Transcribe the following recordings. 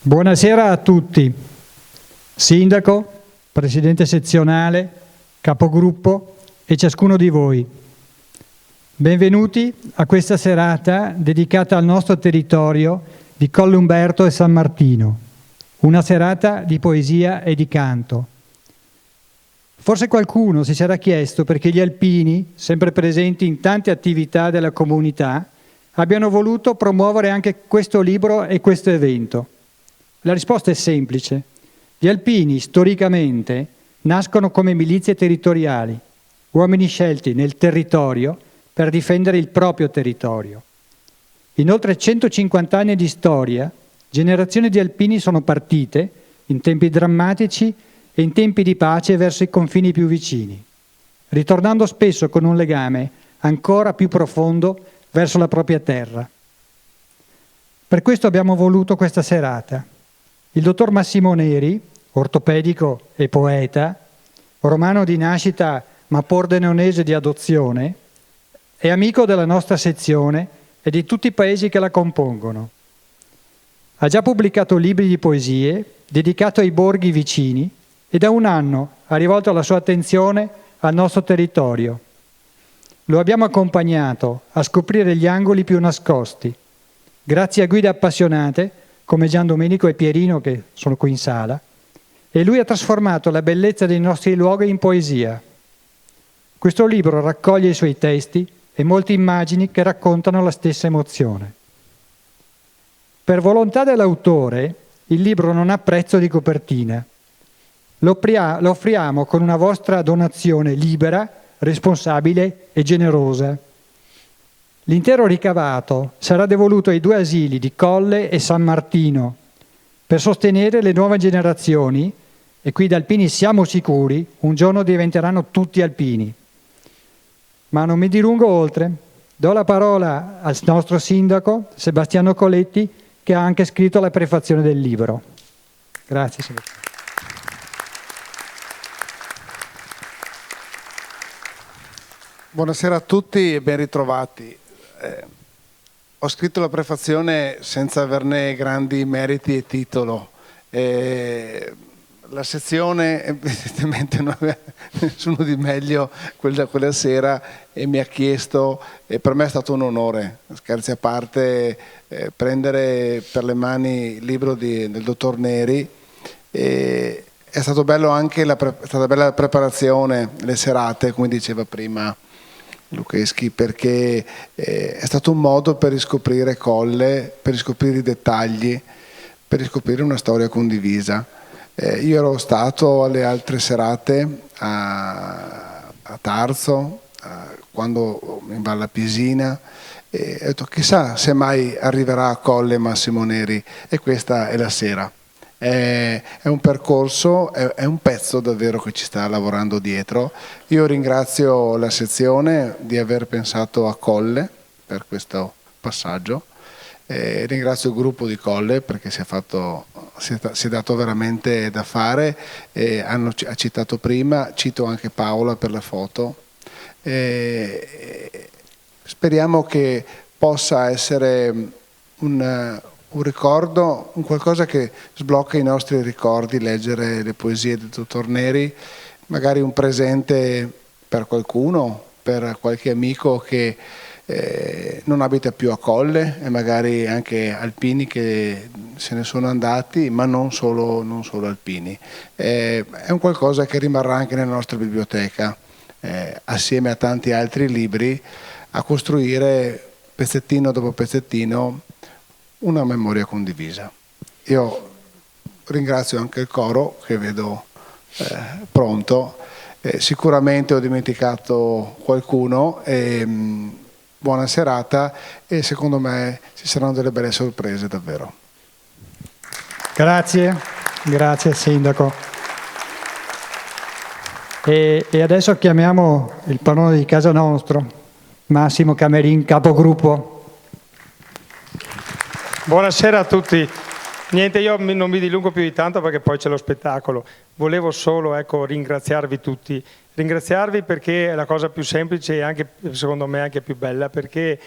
Buonasera a tutti, sindaco, presidente sezionale, capogruppo e ciascuno di voi. Benvenuti a questa serata dedicata al nostro territorio di Colle Umberto e San Martino, una serata di poesia e di canto. Forse qualcuno si sarà chiesto perché gli alpini, sempre presenti in tante attività della comunità, abbiano voluto promuovere anche questo libro e questo evento. La risposta è semplice. Gli alpini, storicamente, nascono come milizie territoriali, uomini scelti nel territorio per difendere il proprio territorio. In oltre 150 anni di storia, generazioni di alpini sono partite, in tempi drammatici e in tempi di pace, verso i confini più vicini, ritornando spesso con un legame ancora più profondo verso la propria terra. Per questo abbiamo voluto questa serata. Il dottor Massimo Neri, ortopedico e poeta, romano di nascita ma pordenonese di adozione, è amico della nostra sezione e di tutti i paesi che la compongono. Ha già pubblicato libri di poesie dedicato ai borghi vicini e da un anno ha rivolto la sua attenzione al nostro territorio. Lo abbiamo accompagnato a scoprire gli angoli più nascosti, grazie a guide appassionate come Gian Domenico e Pierino, che sono qui in sala, e lui ha trasformato la bellezza dei nostri luoghi in poesia. Questo libro raccoglie i suoi testi e molte immagini che raccontano la stessa emozione. Per volontà dell'autore, il libro non ha prezzo di copertina. Lo offriamo con una vostra donazione libera, responsabile e generosa. L'intero ricavato sarà devoluto ai 2 asili di Colle e San Martino per sostenere le nuove generazioni, e qui da alpini siamo sicuri, un giorno diventeranno tutti alpini. Ma non mi dilungo oltre. Do la parola al nostro sindaco, Sebastiano Coletti, che ha anche scritto la prefazione del libro. Grazie, Sebastiano. Buonasera a tutti e ben ritrovati. Ho scritto la prefazione senza averne grandi meriti e titolo. La sezione evidentemente non aveva nessuno di meglio quella sera e mi ha chiesto, e per me è stato un onore, scherzi a parte, prendere per le mani il libro del dottor Neri. È stato bello anche è stata bella la preparazione, le serate, come diceva prima Lucheschi, perché è stato un modo per riscoprire Colle, per riscoprire i dettagli, per riscoprire una storia condivisa. Io ero stato alle altre serate a Tarzo, quando in Valle Pisina, e ho detto chissà se mai arriverà a Colle Massimo Neri, e questa è la sera. È un percorso, è un pezzo davvero che ci sta lavorando dietro. Io ringrazio la sezione di aver pensato a Colle per questo passaggio, ringrazio il gruppo di Colle perché si è dato veramente da fare, ha citato prima, cito anche Paola per la foto. Speriamo che possa essere un ricordo, un qualcosa che sblocca i nostri ricordi, leggere le poesie del dottor Neri, magari un presente per qualcuno, per qualche amico che non abita più a Colle, e magari anche alpini che se ne sono andati, ma non solo alpini. È un qualcosa che rimarrà anche nella nostra biblioteca, assieme a tanti altri libri, a costruire pezzettino dopo pezzettino una memoria condivisa. Io ringrazio anche il coro che vedo pronto, sicuramente ho dimenticato qualcuno, buona serata, e secondo me ci saranno delle belle sorprese davvero. Grazie sindaco. E adesso chiamiamo il padrone di casa nostro, Massimo Camerin, capogruppo. Buonasera a tutti. Niente, io non mi dilungo più di tanto perché poi c'è lo spettacolo. Volevo solo ringraziarvi tutti. Ringraziarvi perché è la cosa più semplice e anche, secondo me, anche più bella, perché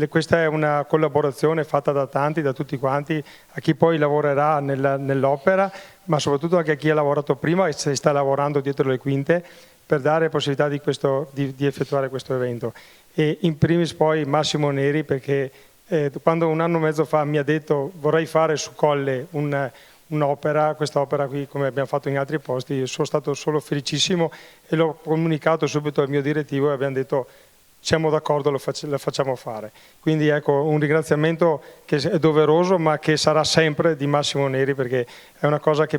Questa è una collaborazione fatta da tanti, da tutti quanti, a chi poi lavorerà nell'opera, ma soprattutto anche a chi ha lavorato prima e si sta lavorando dietro le quinte per dare possibilità di effettuare questo evento. E in primis poi Massimo Neri, perché quando 1 anno e mezzo fa mi ha detto vorrei fare su Colle un'opera, quest'opera qui come abbiamo fatto in altri posti, io sono stato solo felicissimo e l'ho comunicato subito al mio direttivo e abbiamo detto siamo d'accordo, la facciamo fare. Quindi ecco un ringraziamento che è doveroso ma che sarà sempre di Massimo Neri, perché è una cosa che,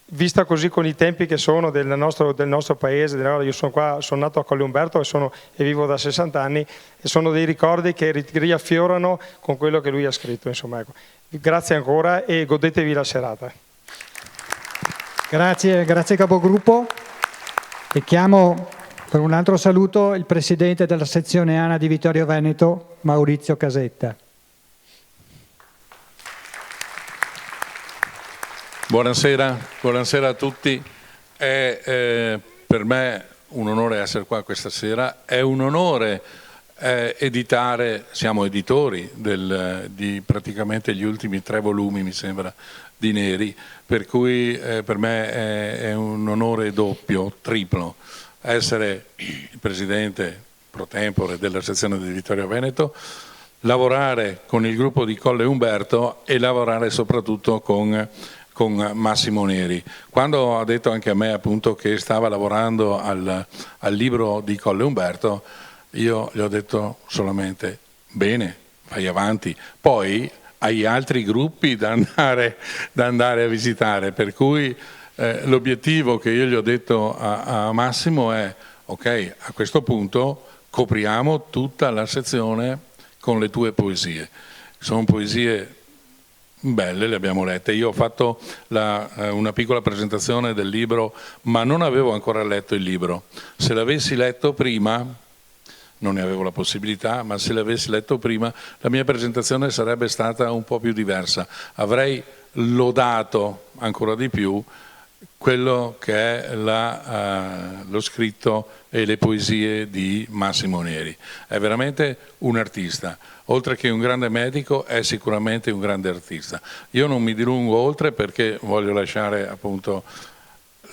vista così con i tempi che sono del nostro paese, io sono nato a Colle Umberto e vivo da 60 anni e sono dei ricordi che riaffiorano con quello che lui ha scritto. Insomma, ecco. Grazie ancora e godetevi la serata. Grazie capogruppo. E chiamo per un altro saluto il presidente della sezione ANA di Vittorio Veneto, Maurizio Casetta. Buonasera a tutti. È per me un onore essere qua questa sera, è un onore editare, siamo editori di praticamente gli ultimi 3 volumi, mi sembra, di Neri, per cui per me è un onore doppio, triplo, essere il presidente pro tempore della sezione di Vittorio Veneto, lavorare con il gruppo di Colle Umberto e lavorare soprattutto con Massimo Neri. Quando ha detto anche a me appunto che stava lavorando al libro di Colle Umberto, io gli ho detto solamente bene, vai avanti, poi hai altri gruppi da andare a visitare, per cui l'obiettivo che io gli ho detto a Massimo è ok, a questo punto copriamo tutta la sezione con le tue poesie. Sono poesie belle, le abbiamo lette. Io ho fatto una piccola presentazione del libro, ma non avevo ancora letto il libro. Se l'avessi letto prima, non ne avevo la possibilità, ma se l'avessi letto prima, la mia presentazione sarebbe stata un po' più diversa. Avrei lodato ancora di più quello che è lo scritto e le poesie di Massimo Neri. È veramente un artista. Oltre che un grande medico, è sicuramente un grande artista. Io non mi dilungo oltre perché voglio lasciare appunto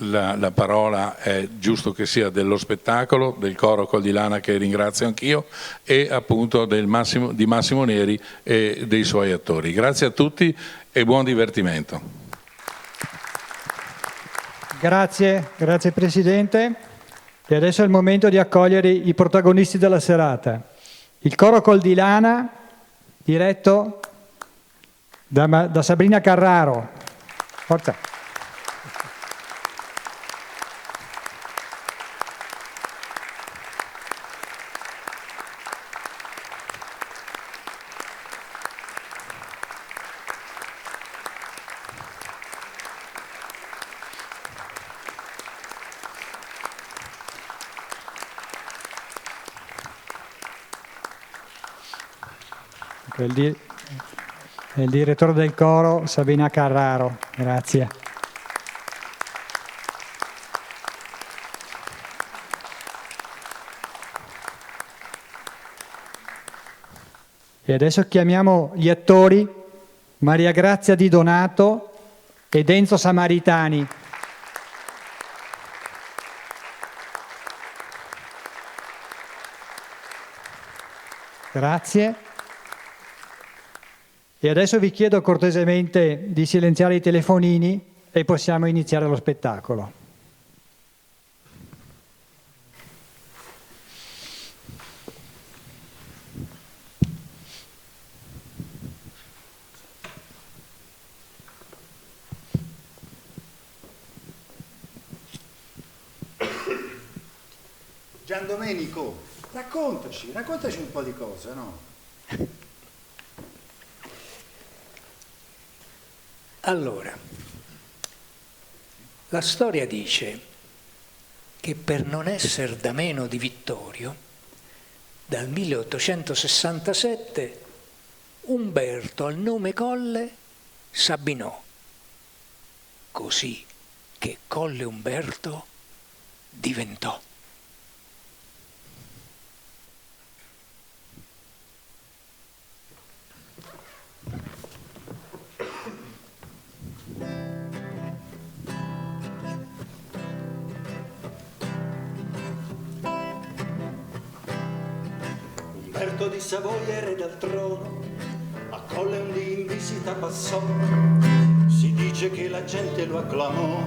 la parola, è giusto che sia dello spettacolo, del coro Col di Lana che ringrazio anch'io e appunto di Massimo Neri e dei suoi attori. Grazie a tutti e buon divertimento. Grazie Presidente. E adesso è il momento di accogliere i protagonisti della serata. Il coro Col di Lana, diretto da Sabrina Carraro. Forza. Il direttore del coro Sabina Carraro, grazie. E adesso chiamiamo gli attori Maria Grazia Di Donato ed Enzo Samaritani. Grazie. E adesso vi chiedo cortesemente di silenziare i telefonini e possiamo iniziare lo spettacolo. Gian Domenico, raccontaci un po' di cose, no? Allora, la storia dice che per non essere da meno di Vittorio, dal 1867 Umberto al nome Colle s'abbinò, così che Colle Umberto diventò. Umberto di Savoia erede al trono, a Colle un dì in visita passò. Si dice che la gente lo acclamò,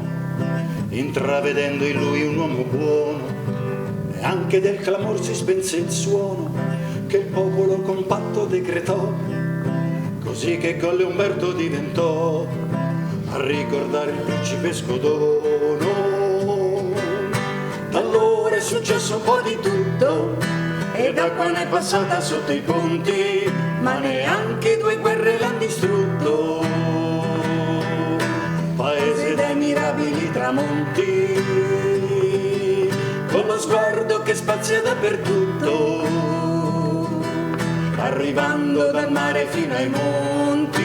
intravedendo in lui un uomo buono, e anche del clamor si spense il suono, che il popolo compatto decretò, così che Colle Umberto diventò a ricordare il principesco dono. Da allora è successo un po' di tutto, ed acqua ne è passata sotto i ponti, ma neanche 2 guerre l'han distrutto. Paese dai mirabili tramonti, con lo sguardo che spazia dappertutto, arrivando dal mare fino ai monti.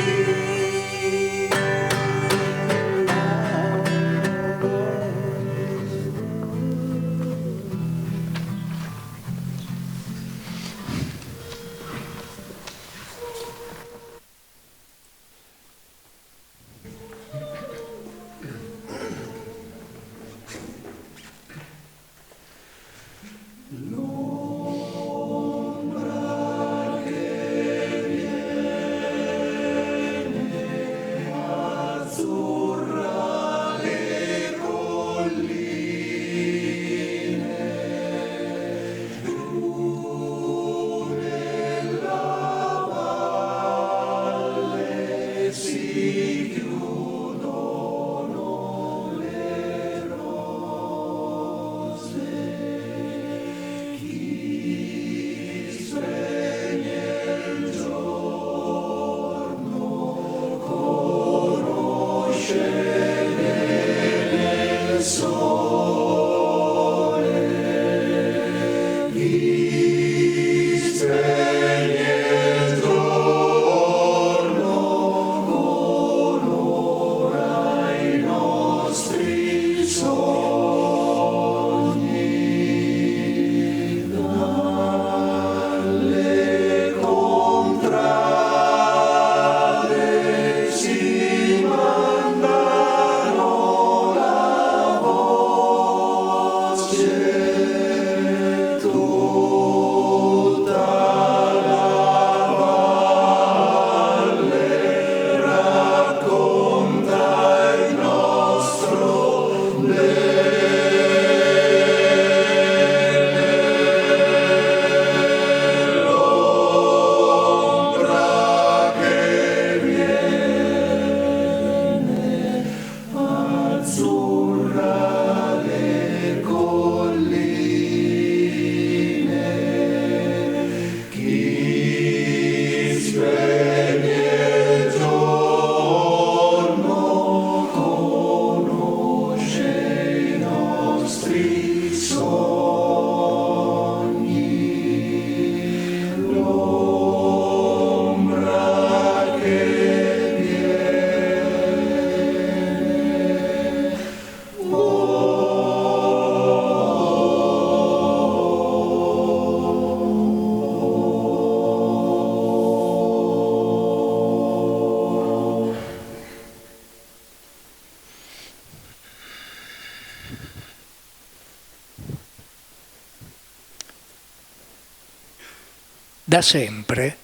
Da sempre,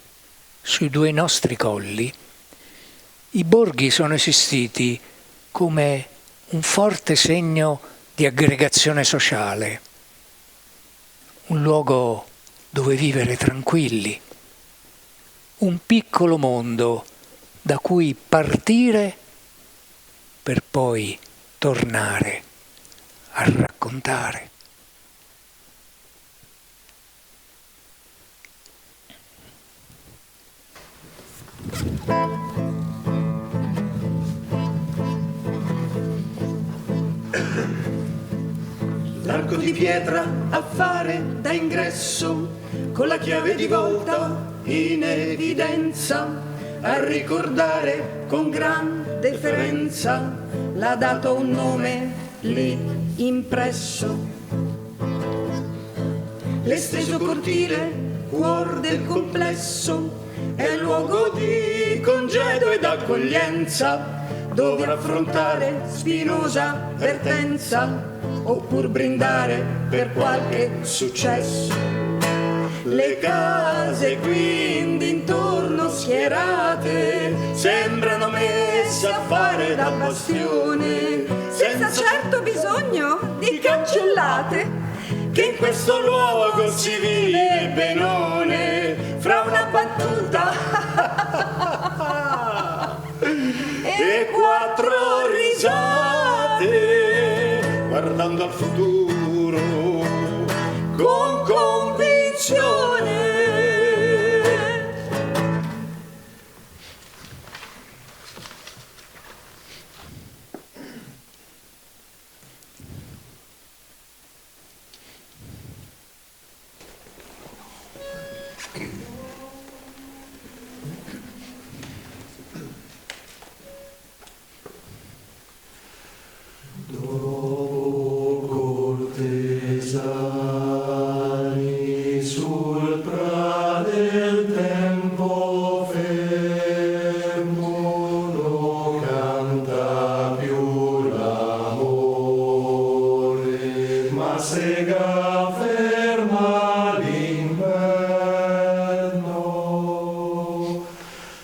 sui 2 nostri colli, i borghi sono esistiti come un forte segno di aggregazione sociale, un luogo dove vivere tranquilli, un piccolo mondo da cui partire per poi tornare a raccontare. L'arco di pietra a fare da ingresso, con la chiave di volta in evidenza, a ricordare con gran deferenza, l'ha dato un nome lì impresso. L'esteso cortile, cuor del complesso, è luogo di congedo ed accoglienza, dove affrontare spinosa vertenza, oppur brindare per qualche successo. Le case quindi intorno schierate sembrano messe a fare da bastione, senza certo bisogno di cancellate, che in questo luogo si vive benone, fra una battuta e 4 risate, guardando al futuro con convinzione. Sul pra del tempo fermo non canta più l'amore, ma sega ferma l'inverno,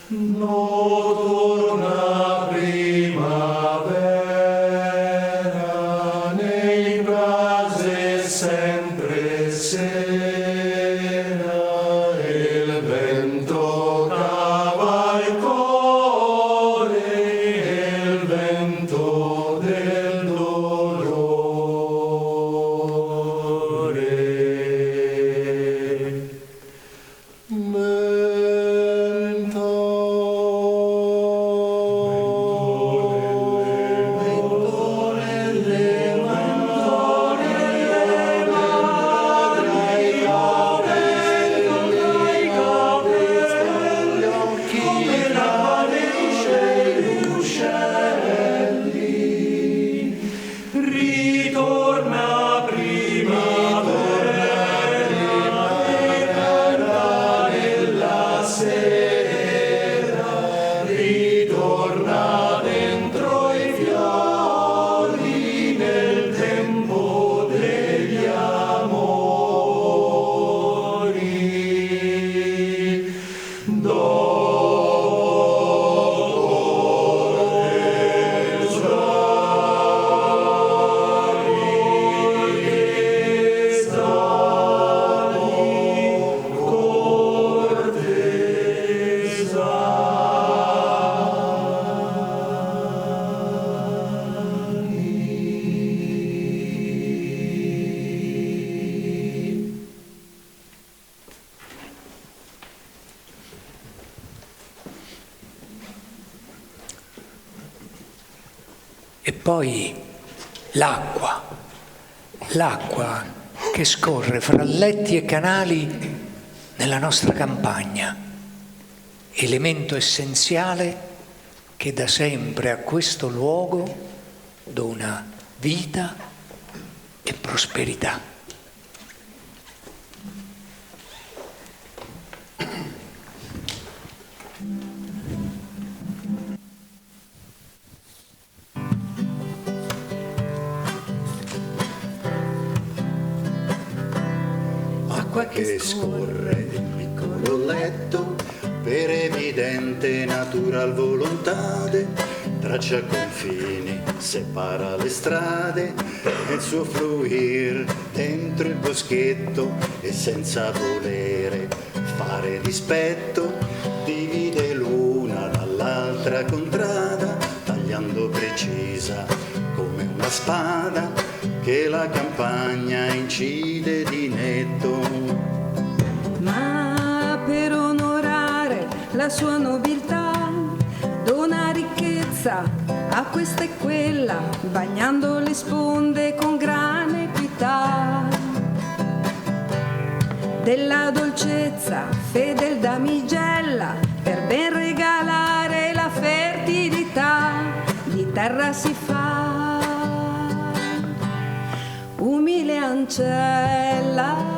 non torna primavera, nei brase sempre sera, il vento cavalcone, il vento del dolore. Ritorna primavera nella sera, ritorna dentro i fiori nel tempo degli amori. E poi l'acqua che scorre fra letti e canali nella nostra campagna, elemento essenziale che da sempre a questo luogo dona vita e prosperità. Acqua che scorre il piccolo letto per evidente natural volontade, traccia confini, separa le strade, nel suo fluir dentro il boschetto e senza volere fare dispetto divide l'una dall'altra contrada, tagliando precisa come una spada che la campagna incide di netto. Ma per onorare la sua nobiltà dona ricchezza a questa e quella, bagnando le sponde con grande equità. Della dolcezza fedel damigella per ben regalare la fertilità di terra si fa umile ancella.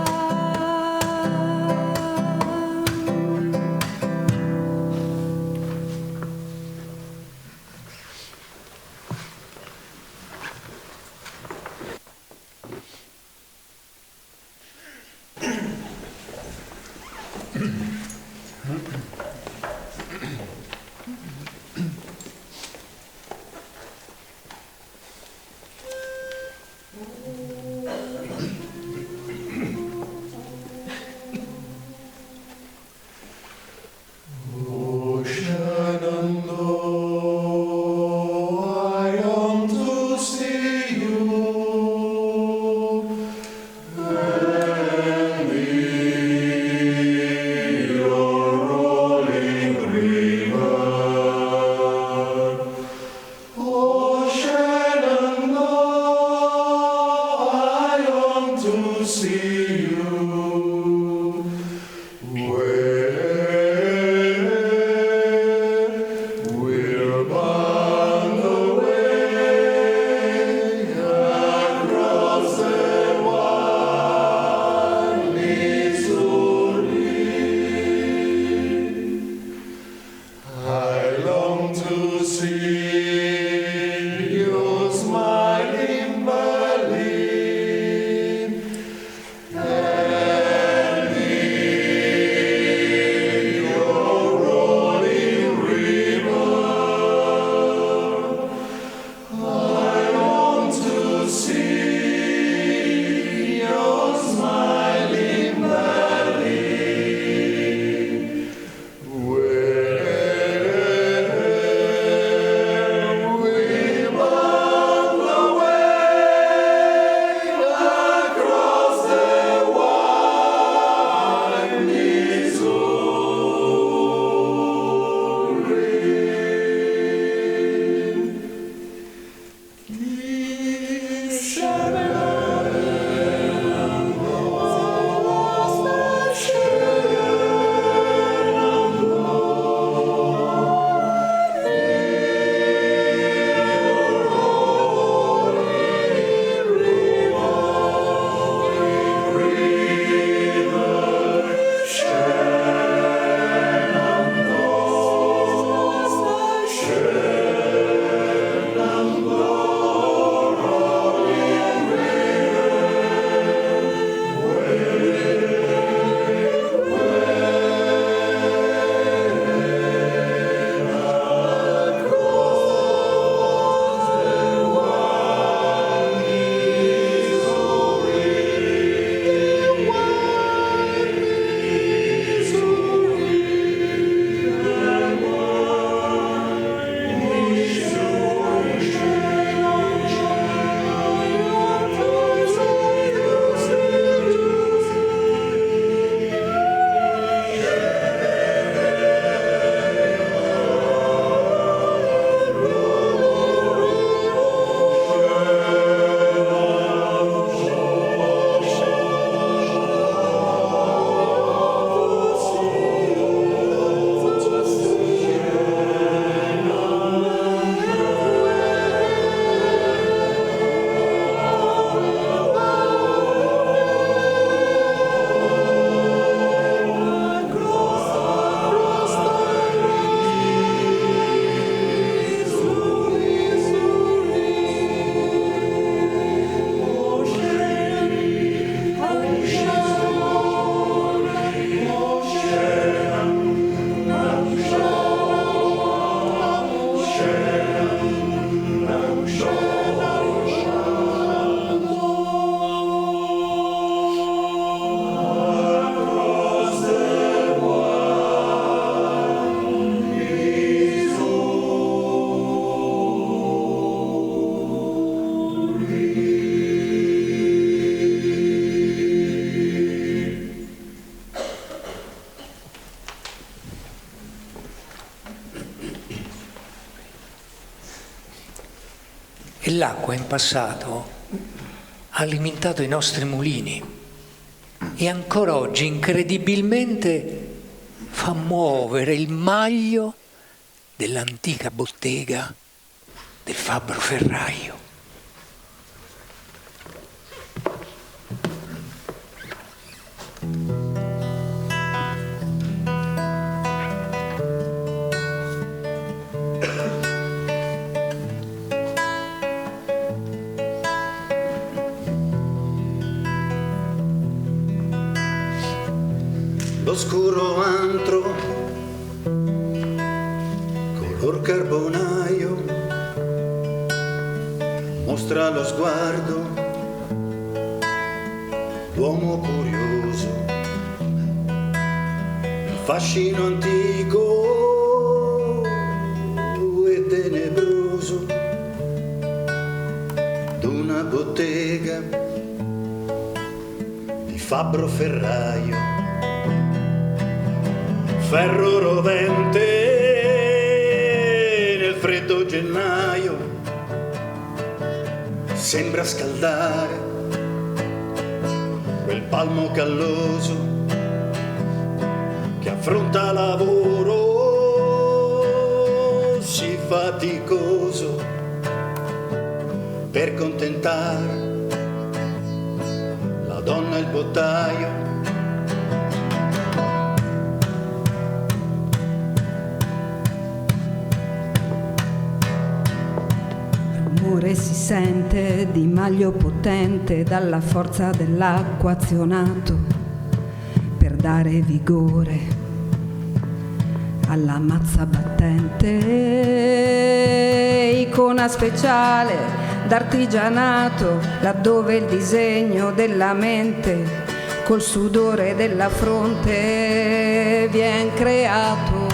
l'acqua in passato ha alimentato i nostri mulini e ancora oggi incredibilmente fa muovere il maglio dell'antica bottega del fabbro ferraio. L'oscuro antro, color carbonaio, mostra lo sguardo, l'uomo curioso, il fascino antico e tenebroso d'una bottega di fabbro ferraio. Ferro rovente nel freddo gennaio sembra scaldare quel palmo calloso che affronta lavoro sì faticoso per contentare la donna e il bottaio. Si sente di maglio potente dalla forza dell'acqua azionato per dare vigore alla mazza battente, icona speciale d'artigianato laddove il disegno della mente col sudore della fronte vien creato.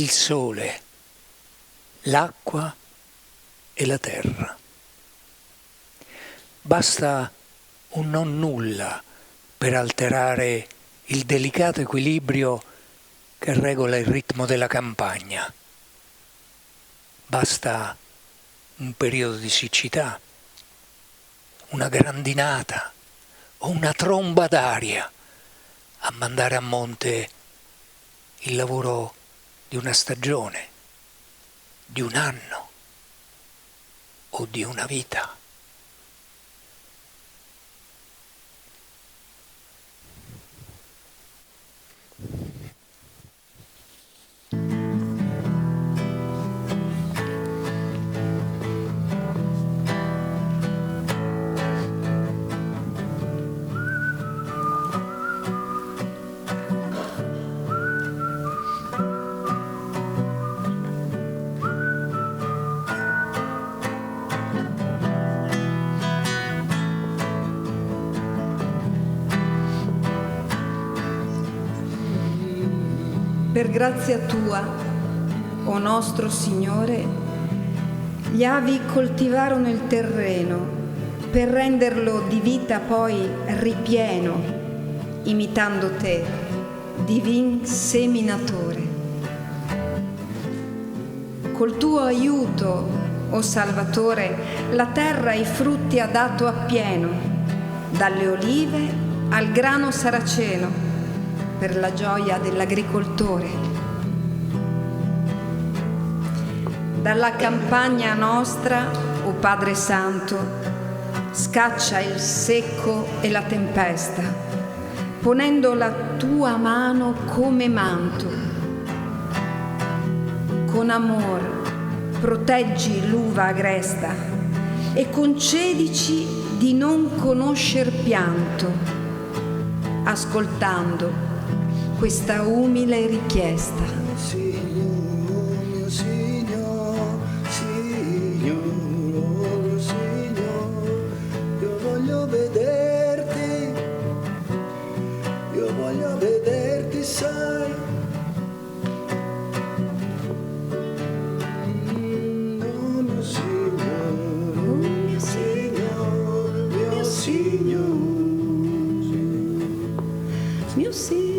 il sole, l'acqua e la terra. Basta un non nulla per alterare il delicato equilibrio che regola il ritmo della campagna. Basta un periodo di siccità, una grandinata o una tromba d'aria a mandare a monte il lavoro di una stagione, di un anno o di una vita. Per grazia tua, o nostro Signore, gli avi coltivarono il terreno per renderlo di vita poi ripieno, imitando te, divin seminatore. Col tuo aiuto, o Salvatore, la terra i frutti ha dato appieno, dalle olive al grano saraceno, per la gioia dell'agricoltore. Dalla campagna nostra, o Padre Santo, scaccia il secco e la tempesta, ponendo la tua mano come manto. Con amor proteggi l'uva agresta e concedici di non conoscer pianto, ascoltando questa umile richiesta. Signore, mio Signore, Signore, Signore, io voglio vederti, sai. Mio Signore, mio Signore, mio Signore, Mio Signore.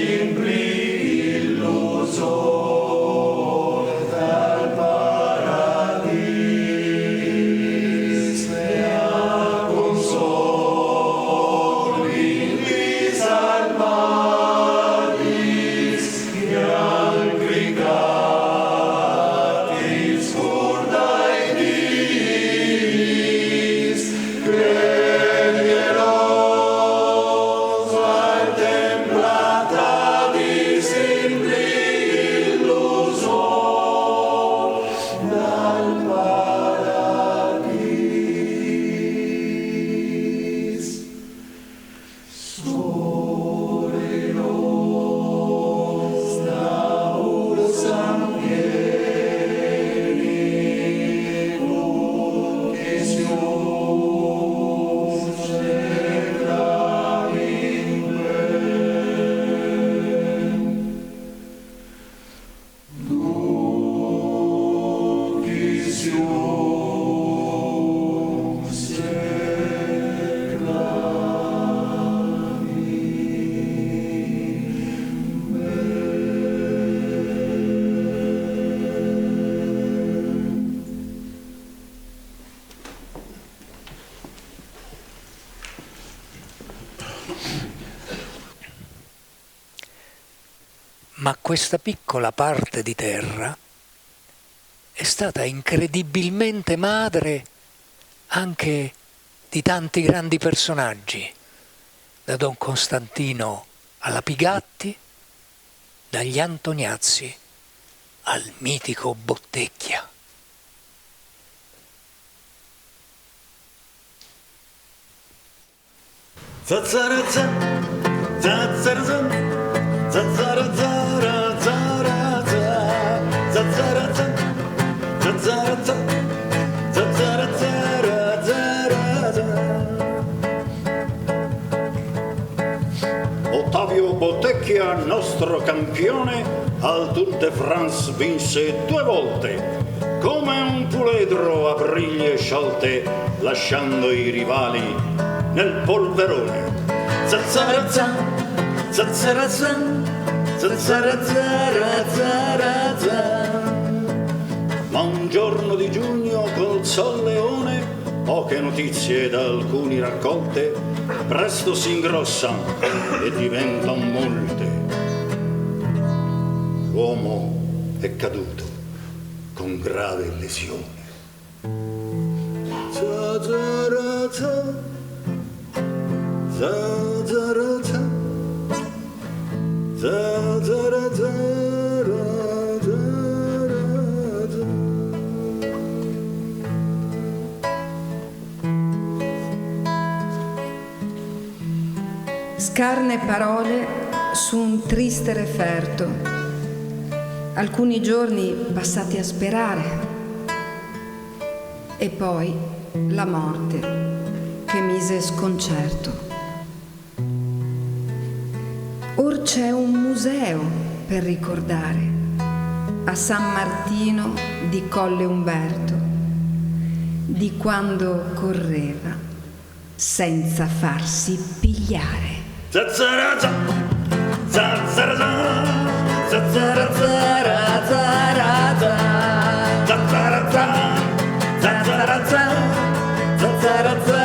Simpli ma questa piccola parte di terra è stata incredibilmente madre anche di tanti grandi personaggi, da Don Costantino alla Pigatti, dagli Antoniazzi al mitico Bottecchia. Zazzarazza, zazzarazza, zazzarazza, zazzarazza, zazzarazza, zazzarazza, zazzarazza, zazzarazza. Ottavio Bottecchia, nostro campione, al Tour de France vinse 2 volte, come un puledro a briglie sciolte, lasciando i rivali nel polverone. Zazzarazza, zazzarazza, zazzarazza, zazzarazza. Ma un giorno di giugno col Sol Leone, poche notizie da alcuni raccolte, presto si ingrossano e diventano molte. L'uomo è caduto con grave lesione. Zazzarazza, zazzarazza, zazzarazza, zazzarazza. Scarne parole su un triste referto, alcuni giorni passati a sperare, e poi la morte che mise sconcerto. Or c'è un museo per ricordare a San Martino di Colle Umberto di quando correva senza farsi pigliare. Zazzarazza, zazzarazza, zazzarazza, zazzarazza, zazzarazza, zazzarazza, zazzarazza.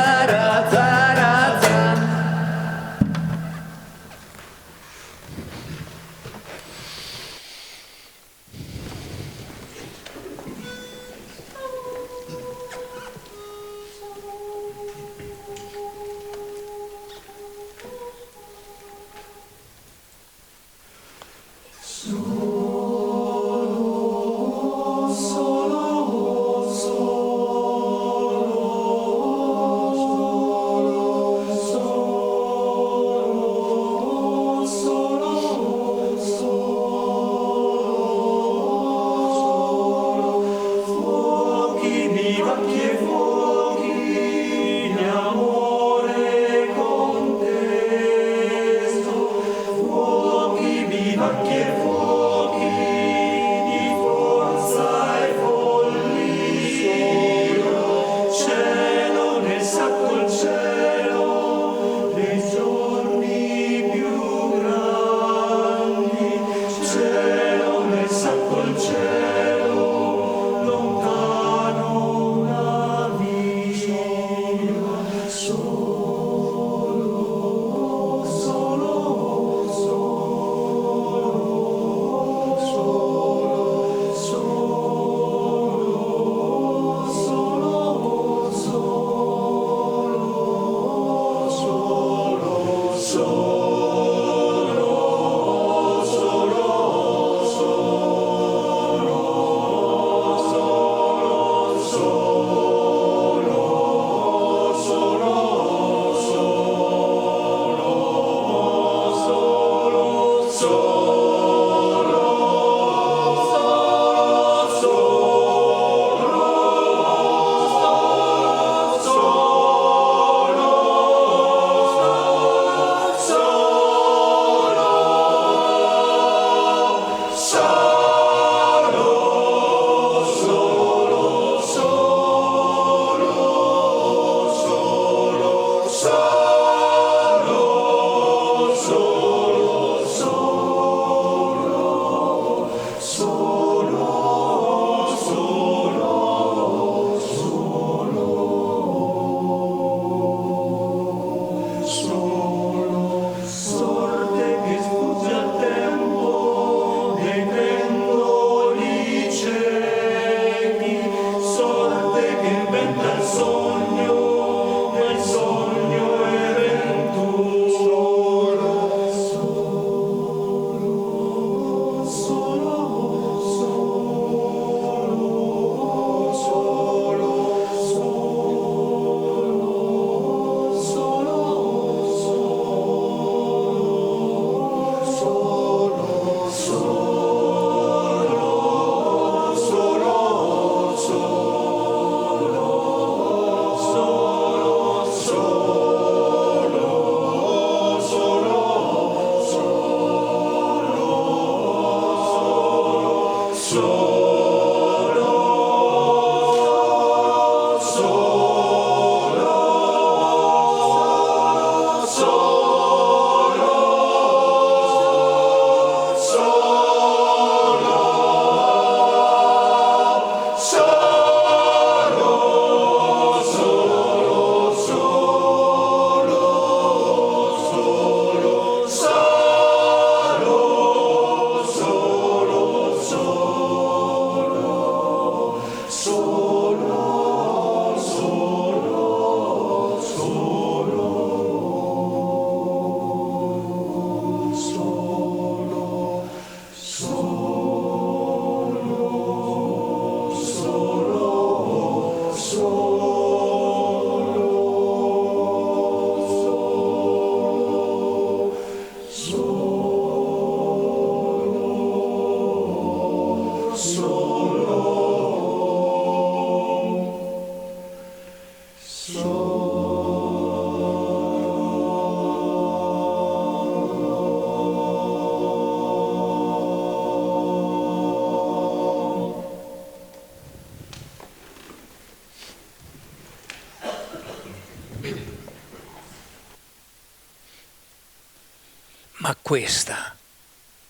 Ma questa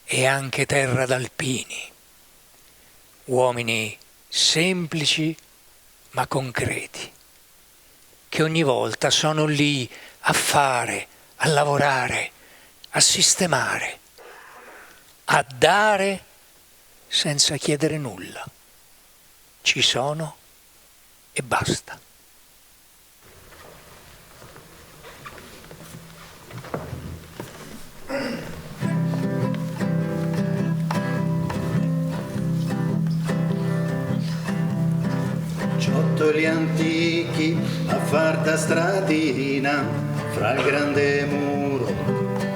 è anche terra d'alpini, uomini semplici ma concreti, che ogni volta sono lì a fare, a lavorare, a sistemare, a dare senza chiedere nulla. Ci sono e basta. Ciottoli antichi a far da stradina fra il grande muro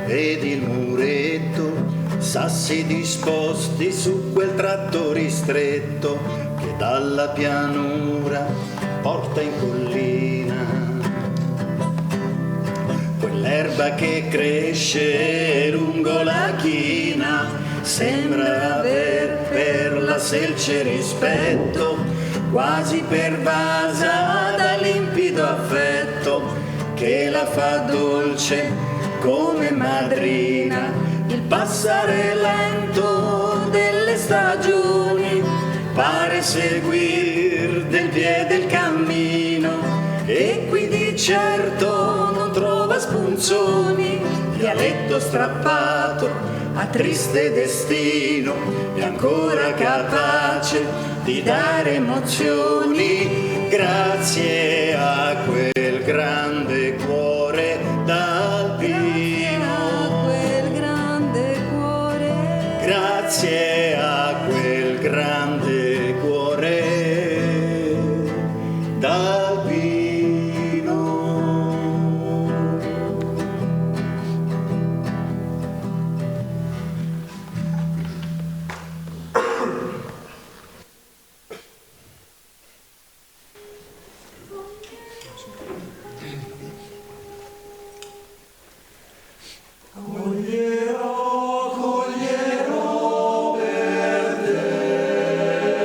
ed il muretto, sassi disposti su quel tratto ristretto che dalla pianura porta in collina. Quell'erba che cresce lungo la china sembra aver per la selce rispetto, quasi pervasa da limpido affetto che la fa dolce come madrina. Il passare lento delle stagioni pare seguir del piede il cammino, e qui di certo non trova spunzoni. Dialetto strappato a triste destino è ancora capace di dare emozioni, grazie a quel grande cuore d'alpino, grazie a quel grande cuore d'alpino. Coglierò per te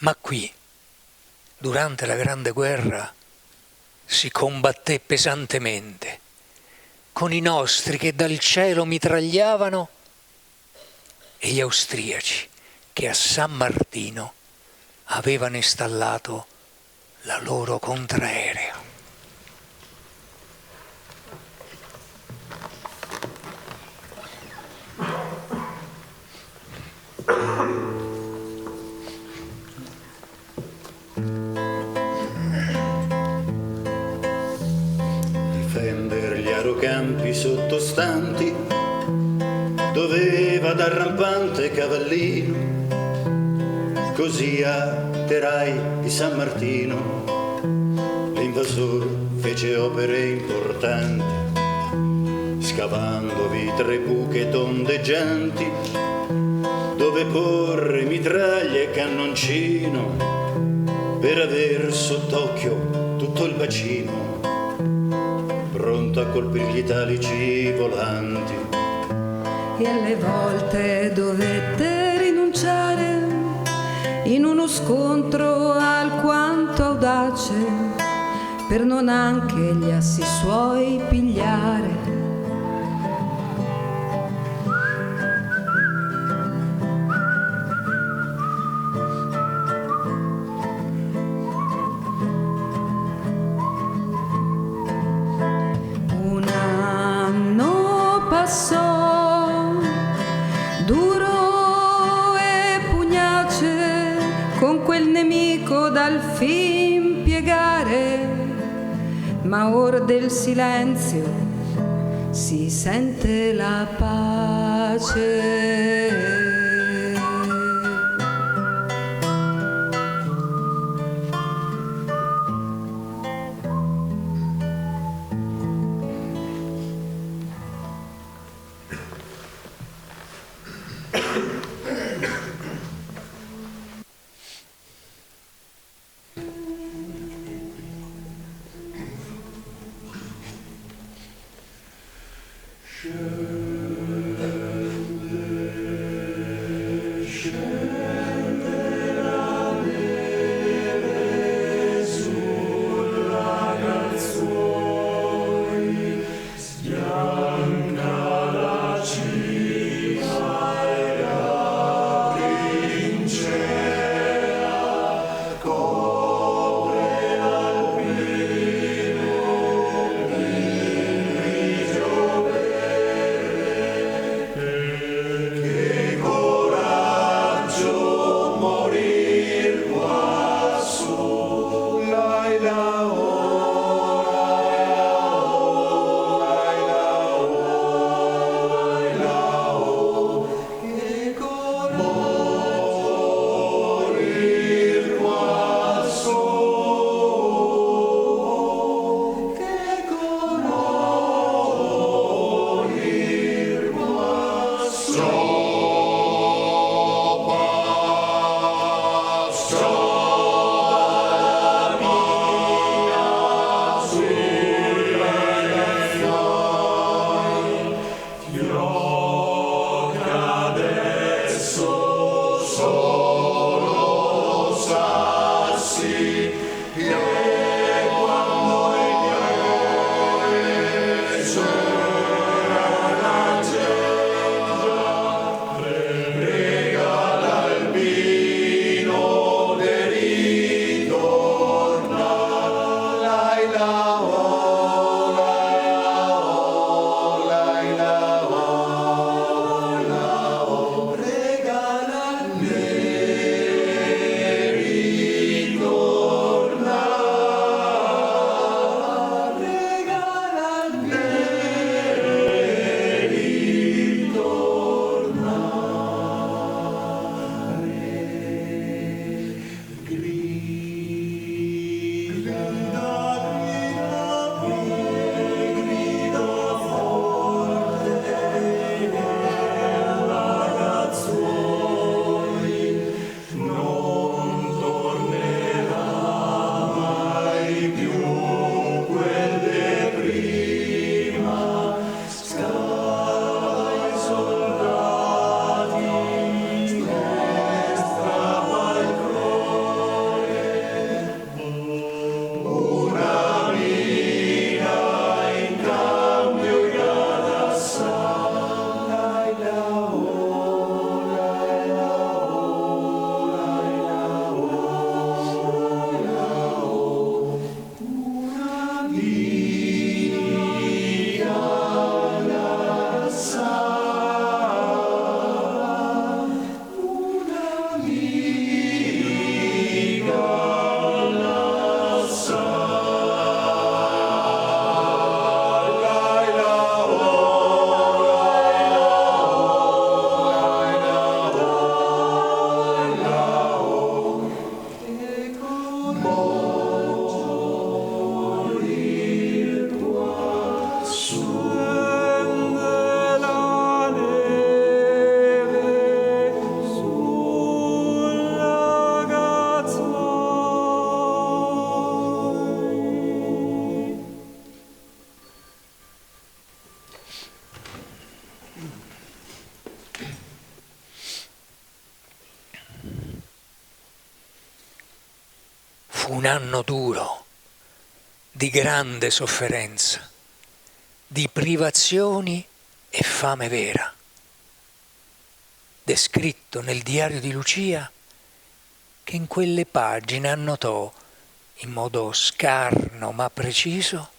Ma qui, durante la Grande Guerra, si combatté pesantemente con i nostri che dal cielo mitragliavano e gli austriaci che a San Martino avevano installato la loro contraerea. Difendere gli arocampi sottostanti doveva da rampante cavallino, così a Terai di San Martino l'invasor fece opere importanti, scavandovi 3 buche tondeggianti dove porre mitraglia e cannoncino per aver sott'occhio tutto il bacino, pronto a colpire gli italici volanti. E alle volte dovette rinunciare in uno scontro alquanto audace per non anche gli assi suoi pigliare. Un anno passò duro e pugnace con quel nemico dal fin piegare, ma or del silenzio si sente la pace. Scende un anno duro, di grande sofferenza, di privazioni e fame vera, descritto nel diario di Lucia, che in quelle pagine annotò in modo scarno ma preciso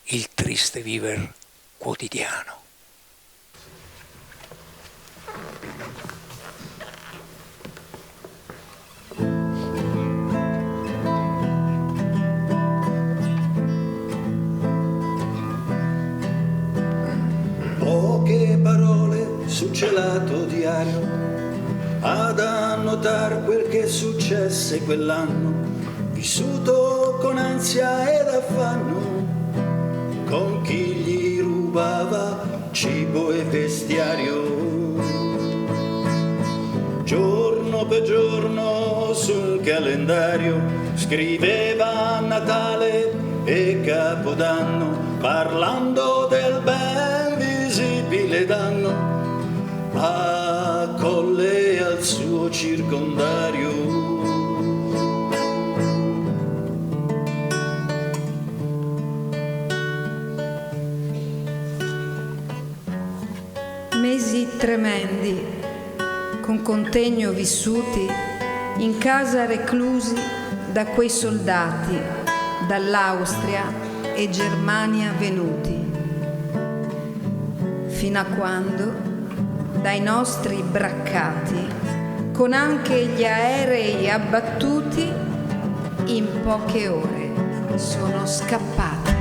il triste viver quotidiano. Poche parole sul celato diario ad annotar quel che successe quell'anno, vissuto con ansia ed affanno, con chi gli rubava cibo e vestiario. Giorno per giorno sul calendario scriveva Natale e Capodanno, parlando del ben visibile danno a Colle e al suo circondario. Mesi tremendi, con contegno vissuti, in casa reclusi da quei soldati, dall'Austria e Germania venuti, fino a quando dai nostri braccati, con anche gli aerei abbattuti, in poche ore sono scappati.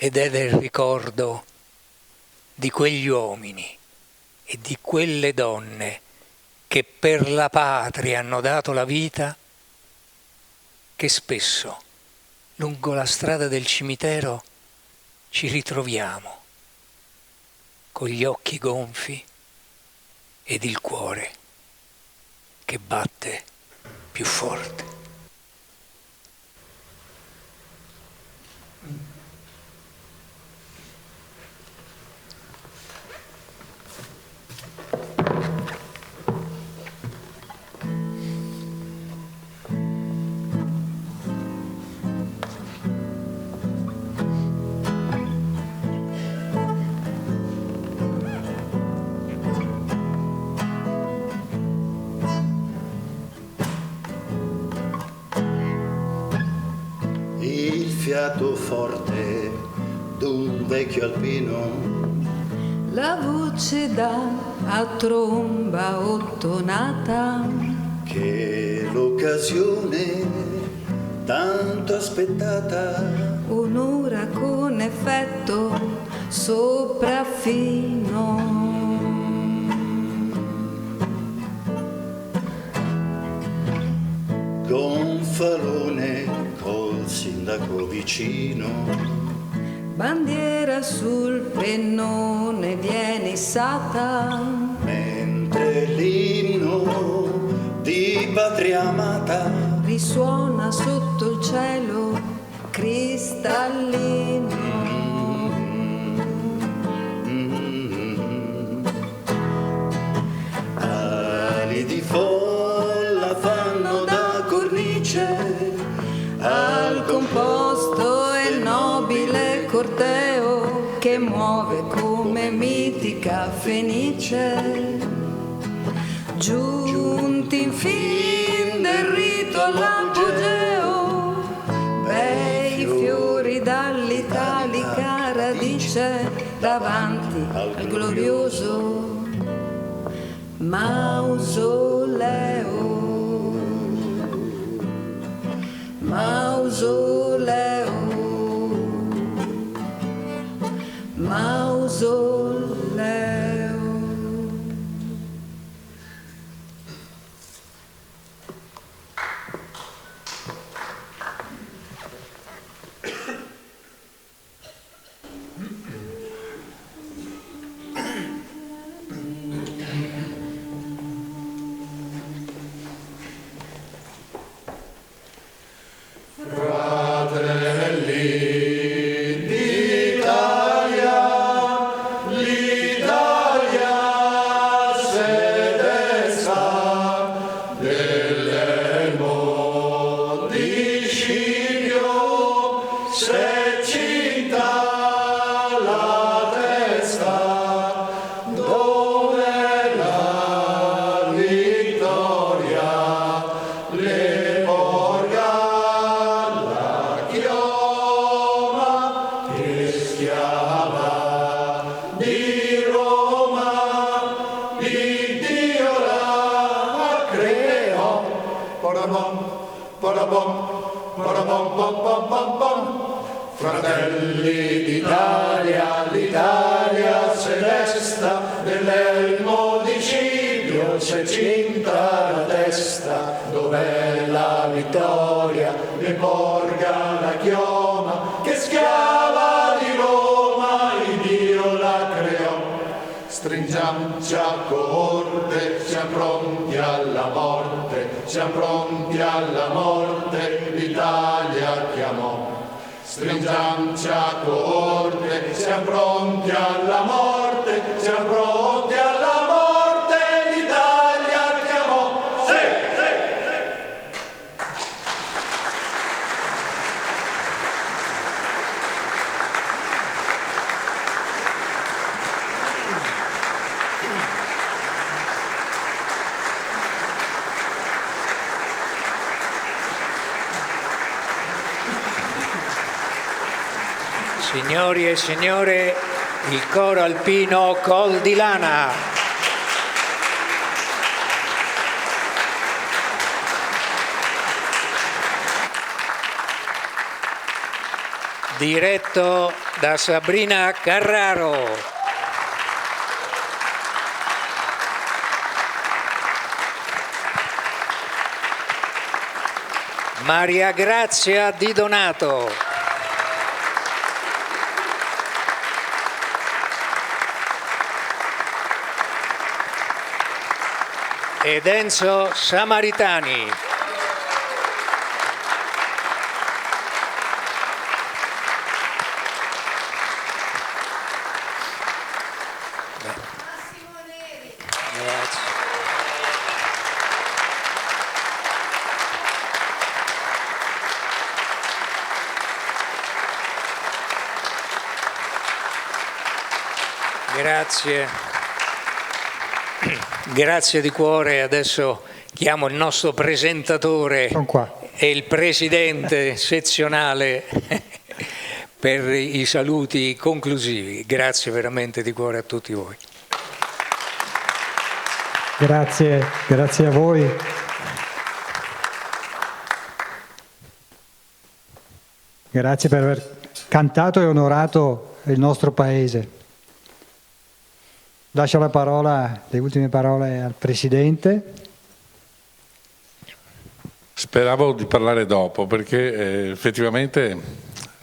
ed è del ricordo di quegli uomini e di quelle donne che per la patria hanno dato la vita, che spesso lungo la strada del cimitero ci ritroviamo con gli occhi gonfi ed il cuore che batte più forte. Il fiato forte d'un vecchio alpino, la voce a tromba ottonata, che l'occasione tanto aspettata onora con effetto sopraffino. Gonfalone col sindaco vicino, Bandiera sul pennone viene issata, mentre l'inno di patria amata risuona sotto il cielo cristallino. Ali di folla fanno da cornice Al composto e nobile corteo che muove come mitica fenice, giunti in fin del rito all'apogeo, bei fiori dall'italica radice davanti al glorioso mausoleo. Mausoleo, mausoleo. Fratelli d'Italia, l'Italia se desta, dell'elmo di Ciglio se cinta la testa, dov'è la vittoria, ne porga la chioma, che schiava di Roma il Dio la creò. Stringiamoci a coorte, siamo pronti alla morte, siamo pronti alla morte, l'Italia chiamò. Stringiamoci a coorte, siamo pronti alla morte, siamo pronti alla morte, l'Italia chiamò. Sì, sì, Signori e signore, il coro alpino Col di Lana. Diretto da Sabrina Carraro. Maria Grazia Di Donato. Ed Enzo Samaritani. Massimo Neri. Grazie. Grazie. Grazie di cuore. Adesso chiamo il nostro presentatore Sono qua. e il presidente sezionale per i saluti conclusivi. Grazie veramente di cuore a tutti voi. Grazie a voi. Grazie per aver cantato e onorato il nostro paese. Lascio la parola, le ultime parole al Presidente. Speravo di parlare dopo perché effettivamente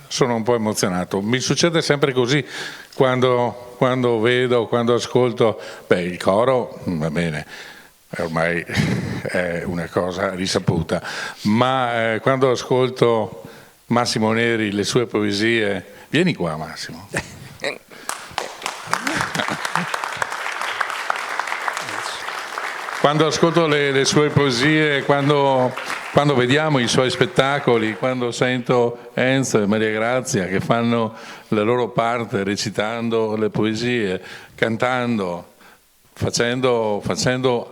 sono un po' emozionato. Mi succede sempre così quando vedo, quando ascolto, il coro va bene, ormai è una cosa risaputa, ma quando ascolto Massimo Neri, le sue poesie, vieni qua Massimo. Quando ascolto le sue poesie, quando vediamo i suoi spettacoli, quando sento Enzo e Maria Grazia che fanno la loro parte recitando le poesie, cantando, fanno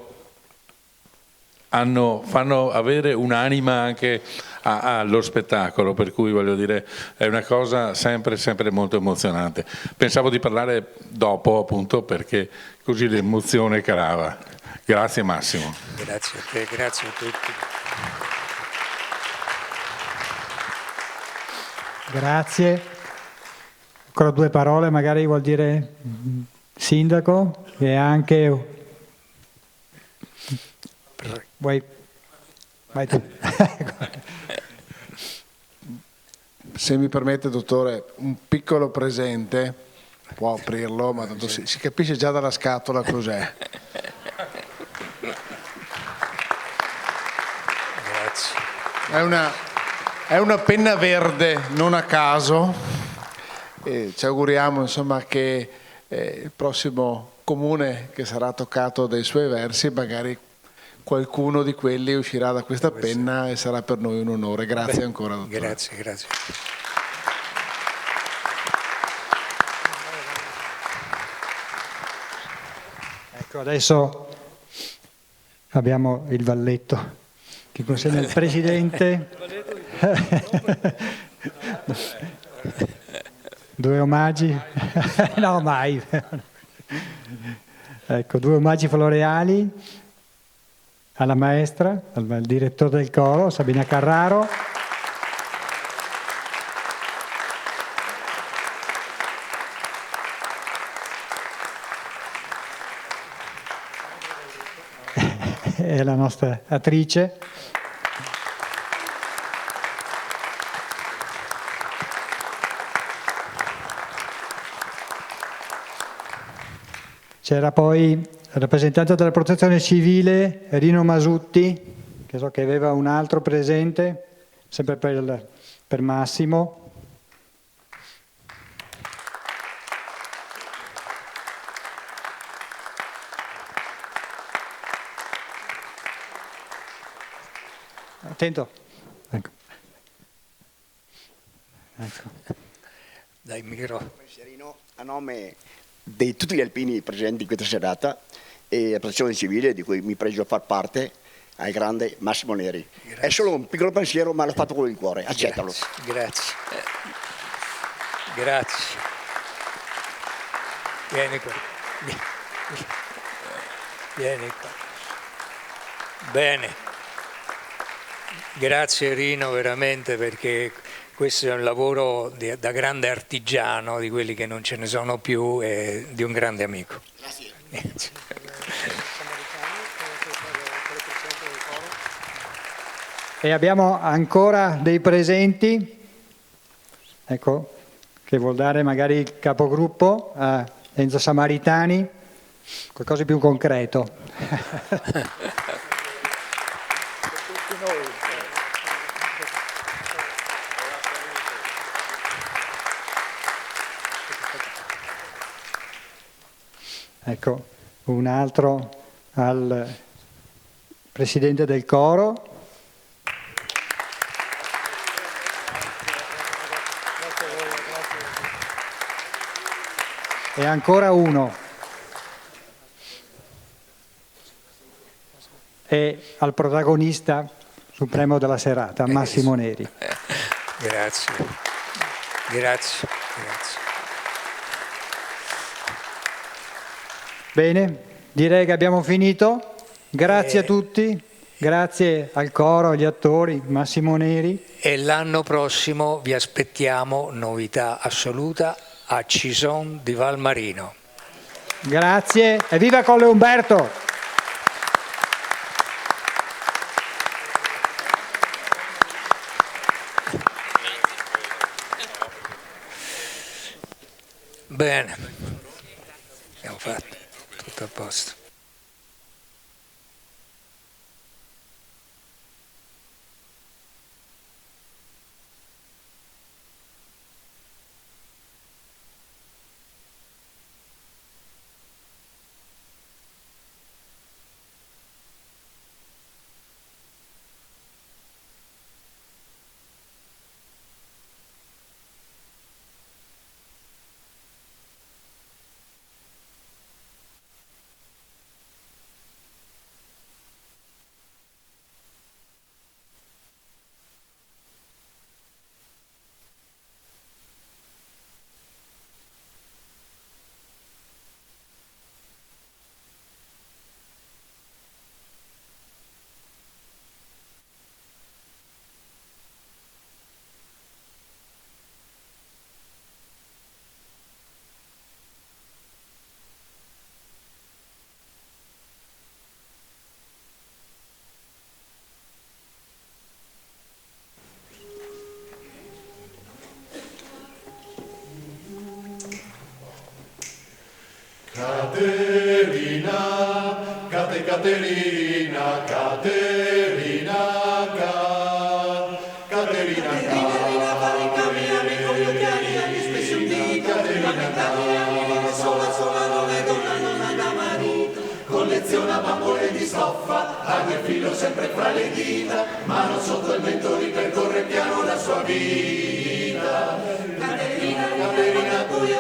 avere un'anima anche allo spettacolo, per cui voglio dire è una cosa sempre molto emozionante. Pensavo di parlare dopo appunto perché così l'emozione calava. Grazie Massimo. Grazie a te, grazie a tutti. Grazie. Ancora due parole, magari vuol dire sindaco e anche... Vai tu. Se mi permette, dottore, un piccolo presente, può aprirlo, ma tanto si capisce già dalla scatola cos'è. È una penna verde, non a caso. E ci auguriamo insomma che il prossimo comune che sarà toccato dai suoi versi, magari qualcuno di quelli uscirà da questa penna e sarà per noi un onore. Grazie ancora, dottore. Grazie. Ecco, adesso abbiamo il valletto che consegna il Presidente. Due omaggi. No, mai. Ecco, due omaggi floreali alla maestra, al direttore del coro, Sabrina Carraro. E la nostra attrice. C'era poi il rappresentante della Protezione Civile, Rino Masutti, che so che aveva un altro presente, sempre per Massimo. Attento. Ecco. Dai, Miro. A nome di tutti gli alpini presenti in questa serata e la Protezione Civile, di cui mi pregio a far parte, al grande Massimo Neri. Grazie. È solo un piccolo pensiero, ma l'ho fatto con il cuore, accettalo. Grazie. Vieni qua. Vieni qua. Bene. Grazie Rino, veramente, perché questo è un lavoro da grande artigiano, di quelli che non ce ne sono più, e di un grande amico. Grazie. E abbiamo ancora dei presenti, ecco, che vuol dare magari il capogruppo a Enzo Samaritani, qualcosa di più concreto. Ecco, un altro al presidente del coro. E ancora uno. E al protagonista supremo della serata, Massimo Neri. Grazie. Grazie. Bene, direi che abbiamo finito. Grazie a tutti, grazie al coro, agli attori, Massimo Neri. E l'anno prossimo vi aspettiamo, novità assoluta, a Cison di Valmarino. Grazie e viva Colle Umberto! Bene, abbiamo fatto tutto a posto. Caterina, colleziona bambole di stoffa, ha quel filo sempre fra le dita, mano sotto il vento ripercorre piano la sua vita. Caterina,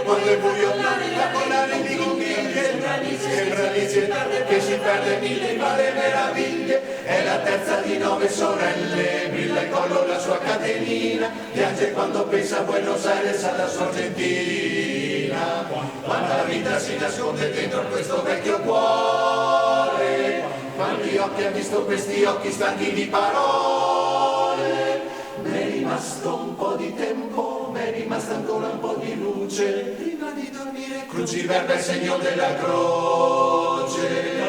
quando è buio, la collana di conchiglie, sembra Alice che si perde mille male meraviglie, è la terza di 9 sorelle, brilla il collo la sua catenina, piange quando pensa a Buenos Aires alla sua Argentina. Quando la vita si nasconde dentro questo vecchio cuore, quanti occhi ha visto questi occhi stanchi di parole, m'è rimasto un po' di tempo, m'è rimasta ancora un po' di luce, prima di dormire cruciverba il segno della croce.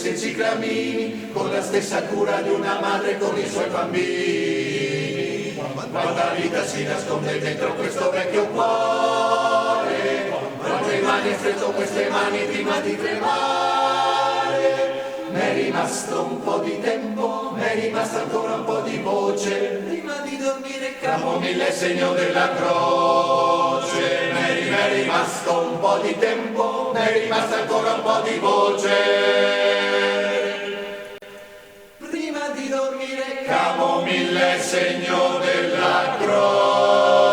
E ciclamini, con la stessa cura di una madre con i suoi bambini. Quando la vita si nasconde dentro questo vecchio cuore, quando le mani stretto queste mani prima di tremare, m'è rimasto un po' di tempo, m'è rimasta ancora un po' di voce, prima di dormire camomilla è segno della croce. M'è rimasto un po' di tempo, m'è rimasta ancora un po' di voce, camomilla è segno della croce.